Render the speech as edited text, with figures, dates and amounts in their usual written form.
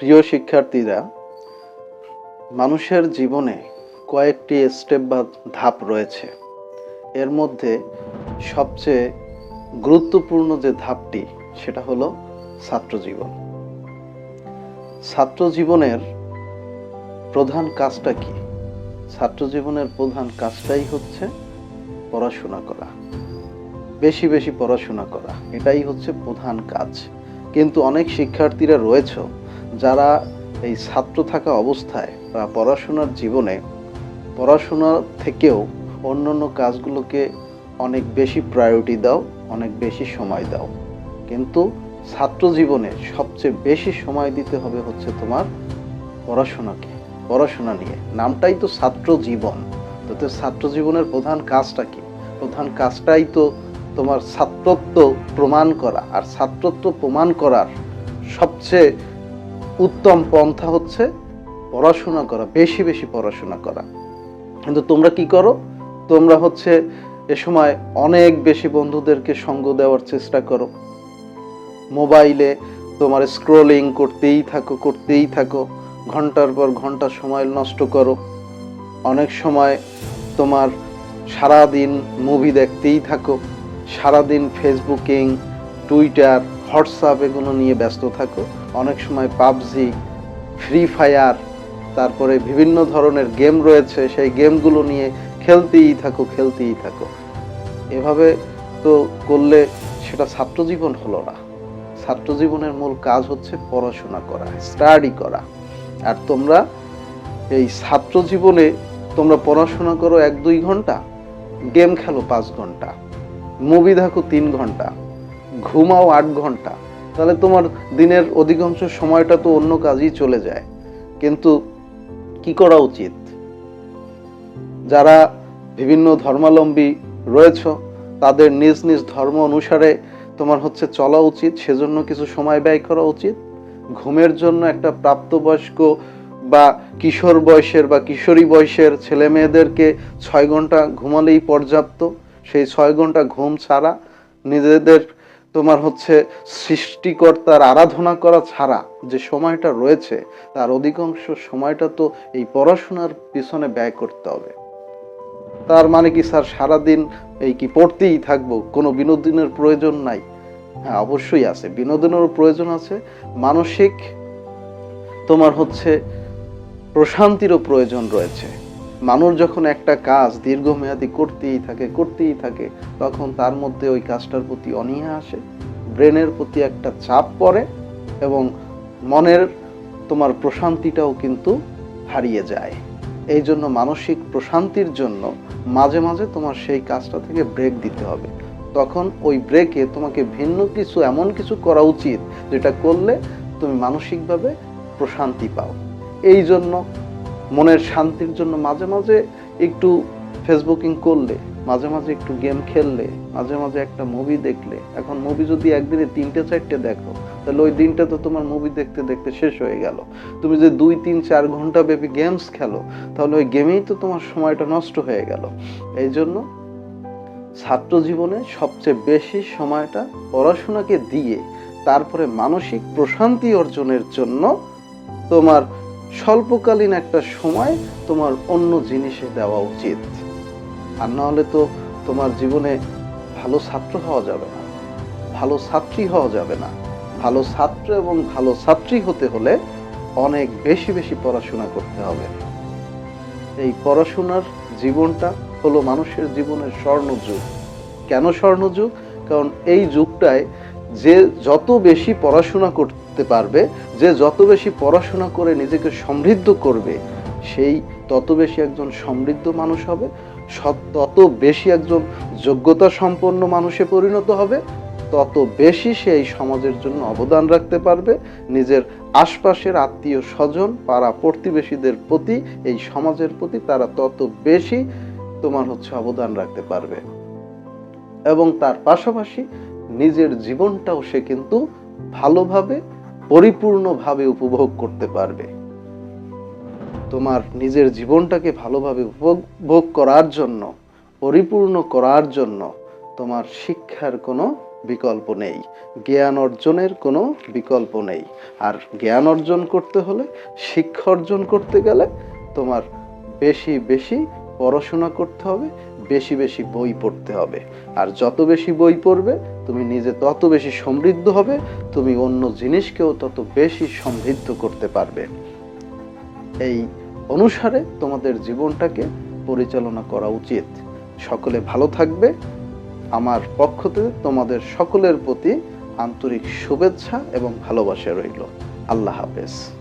প্রিয় শিক্ষার্থীরা, মানুষের জীবনে কয়েকটি স্টেপ বা ধাপ রয়েছে। এর মধ্যে সবচেয়ে গুরুত্বপূর্ণ যে ধাপটি সেটা হলো ছাত্রজীবন। ছাত্রজীবনের প্রধান কাজটা কি? ছাত্রজীবনের প্রধান কাজটাই হচ্ছে পড়াশোনা করা, বেশি বেশি পড়াশোনা করা, এটাই হচ্ছে প্রধান কাজ। কিন্তু অনেক শিক্ষার্থীরা রয়েছে যারা এই ছাত্র থাকা অবস্থায় বা পড়াশোনার জীবনে পড়াশোনার থেকেও অন্যান্য কাজগুলোকে অনেক বেশি প্রায়োরিটি দাও, অনেক বেশি সময় দাও। কিন্তু ছাত্র জীবনে সবচেয়ে বেশি সময় দিতে হবে হচ্ছে তোমার পড়াশোনাকে, পড়াশোনা নিয়ে। নামটাই তো ছাত্র জীবন। তো ছাত্র জীবনের প্রধান কাজটা কি? প্রধান কাজটাই তো তোমার ছাত্রত্ব প্রমাণ করা। আর ছাত্রত্ব প্রমাণ করার সবচেয়ে উত্তম পন্থা হচ্ছে পড়াশোনা করা, বেশি বেশি পড়াশোনা করা। কিন্তু তোমরা কি করো? তোমরা হচ্ছে এ সময় অনেক বেশি বন্ধুদেরকে সঙ্গ দেওয়ার চেষ্টা করো, মোবাইলে তোমার স্ক্রলিং করতেই থাকো, ঘন্টার পর ঘন্টা সময় নষ্ট করো। অনেক সময় তোমার সারাদিন মুভি দেখতেই থাকো, সারাদিন ফেসবুকিং, টুইটার, হোয়াটসঅ্যাপ এগুলো নিয়ে ব্যস্ত থাকো। অনেক সময় পাবজি, ফ্রি ফায়ার, তারপরে বিভিন্ন ধরনের গেম রয়েছে, সেই গেমগুলো নিয়ে খেলতেই থাকো। এভাবে তো করলে সেটা ছাত্রজীবন হলো না। ছাত্রজীবনের মূল কাজ হচ্ছে পড়াশোনা করা, স্টাডি করা। আর তোমরা এই ছাত্রজীবনে তোমরা পড়াশোনা করো 1-2 ঘন্টা, গেম খেলো 5 ঘন্টা, মুভি দেখো 3 ঘন্টা, ঘুমাও 8 ঘন্টা, তাহলে তোমার দিনের অধিকাংশ সময়টা তো অন্য কাজেই চলে যায়। কিন্তু কি করা উচিত? যারা বিভিন্ন ধর্মাবলম্বী রয়েছ তাদের নিজ নিজ ধর্ম অনুসারে তোমার হচ্ছে চলা উচিত, সেজন্য কিছু সময় ব্যয় করা উচিত। ঘুমের জন্য একটা প্রাপ্তবয়স্ক বা কিশোর বয়সের বা কিশোরী বয়সের ছেলে মেয়েদেরকে 6 ঘন্টা ঘুমালেই পর্যাপ্ত। সেই 6 ঘন্টা ঘুম ছাড়া নিজেদের তোমার হচ্ছে সৃষ্টিকর্তার আরাধনা করা ছাড়া যে সময়টা রয়েছে তার অধিকাংশ সময়টা তো এই পড়াশোনার পিছনে ব্যয় করতে হবে। তার মানে কি স্যার সারাদিন এই কি পড়তেই থাকবো, কোনো বিনোদনের প্রয়োজন নাই? হ্যাঁ, অবশ্যই আছে, বিনোদনেরও প্রয়োজন আছে, মানসিক তোমার হচ্ছে প্রশান্তিরও প্রয়োজন রয়েছে। মানুষ যখন একটা কাজ দীর্ঘমেয়াদী করতেই থাকে তখন তার মধ্যে ওই কাজটার প্রতি অনীহা আসে, ব্রেনের প্রতি একটা চাপ পড়ে এবং মনের তোমার প্রশান্তিটাও কিন্তু হারিয়ে যায়। এই জন্য মানসিক প্রশান্তির জন্য মাঝে মাঝে তোমার সেই কাজটা থেকে ব্রেক দিতে হবে। তখন ওই ব্রেকে তোমাকে ভিন্ন কিছু, এমন কিছু করা উচিত যেটা করলে তুমি মানসিকভাবে প্রশান্তি পাও। এই জন্য মনের শান্তির জন্য মাঝে মাঝে একটু ফেসবুকিং করলে, মাঝে মাঝে একটু গেম খেললে, মাঝে মাঝে একটা মুভি দেখলে। এখন মুভি যদি একদিনে 3-4টে দেখো তাহলে ওই দিনটা তো তোমার মুভি দেখতে দেখতে শেষ হয়ে গেল। তুমি যে 2-3-4 ঘন্টা ব্যাপী গেমস খেলো তাহলে ওই গেমেই তো তোমার সময়টা নষ্ট হয়ে গেল। এই জন্য ছাত্র জীবনে সবচেয়ে বেশি সময়টা পড়াশোনাকে দিয়ে তারপরে মানসিক প্রশান্তি অর্জনের জন্য তোমার স্বল্পকালীন একটা সময় তোমার অন্য জিনিসে দেওয়া উচিত। আর না হলে তো তোমার জীবনে ভালো ছাত্র হওয়া যাবে না, ভালো ছাত্রী হওয়া যাবে না। ভালো ছাত্র এবং ভালো ছাত্রী হতে হলে অনেক বেশি বেশি পড়াশোনা করতে হবে। এই পড়াশোনার জীবনটা হলো মানুষের জীবনের স্বর্ণযুগ। কেন স্বর্ণযুগ? কারণ এই যুগটায় যে যত বেশি পড়াশোনা করতে পারবে, যে যত বেশি পড়াশোনা করে নিজেকে সমৃদ্ধ করবে, সেই তত বেশি একজন সমৃদ্ধ মানুষ হবে, তত বেশি একজন যোগ্যতা সম্পন্ন মানুষে পরিণত হবে, তত বেশি সে এই সমাজের জন্য অবদান রাখতে পারবে। নিজের আশপাশের আত্মীয় স্বজন, পাড়া প্রতিবেশীদের প্রতি, এই সমাজের প্রতি তারা তত বেশি তোমার হচ্ছে অবদান রাখতে পারবে। এবং তার পাশাপাশি নিজের জীবনটাও সে কিন্তু ভালোভাবে, পরিপূর্ণভাবে উপভোগ করতে পারবে। তোমার নিজের জীবনটাকে ভালোভাবে উপভোগ করার জন্য, পরিপূর্ণ করার জন্য তোমার শিক্ষার কোনো বিকল্প নেই, জ্ঞান অর্জনের কোনো বিকল্প নেই। আর জ্ঞান অর্জন করতে হলে, শিক্ষা অর্জন করতে গেলে তোমার বেশি বেশি পড়াশোনা করতে হবে, বেশি বেশি বই পড়তে হবে। আর যত বেশি বই পড়বে তুমি নিজে তত বেশি সমৃদ্ধ হবে, তুমি অন্য জিনিসকেও তত বেশি সমৃদ্ধ করতে পারবে। এই অনুসারে তোমাদের জীবনটাকে পরিচালনা করা উচিত। সকলে ভালো থাকবে। আমার পক্ষ থেকে তোমাদের সকলের প্রতি আন্তরিক শুভেচ্ছা এবং ভালোবাসা রইল। আল্লাহ হাফেজ।